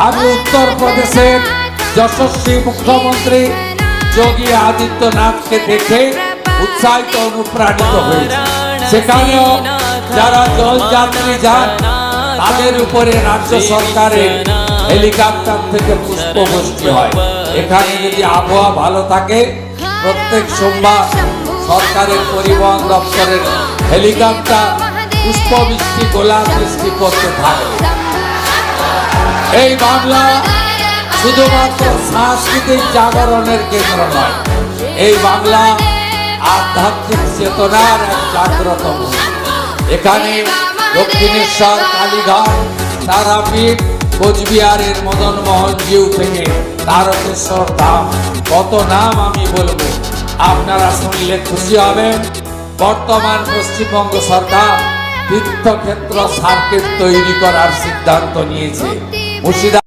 আমি উত্তর প্রদেশের যশস্বী মুখ্যমন্ত্রী যোগী আদিত্যনাথকে দেখে উৎসাহিত অনুপ্রাণিত হয়েছে। সেখানেও যারা জলযাত্রী যান তাদের উপরে রাজ্য সরকারের হেলিকপ্টার থেকে পুষ্পবৃষ্টি হয়। এখানে যদি আবহাওয়া ভালো থাকে প্রত্যেক সোমবার সরকারের পরিবহন দপ্তরের হেলিকপ্টার পুষ্পবৃষ্টি গোলাপ বৃষ্টি করতে থাকে। এই বাংলা শুধুমাত্র সাংস্কৃতিক জাগরণের কেন্দ্র নয়, এই বাংলা আধ্যাত্মিক চেতনার এক জাগ্রত ভূমি। এখানে দক্ষিণেশ্বর, কালীঘাট, তারাপীঠ, কোচবিহারের মদনমোহন জিউ থেকে তারকেশ্বর ধাম, কত নাম আমি বলবো, আপনারা শুনলে খুশি হবেন। বর্তমান পশ্চিমবঙ্গ সরকার তীর্থক্ষেত্র সার্কিট তৈরি করার সিদ্ধান্ত নিয়েছে। মুর্শিদাবাদ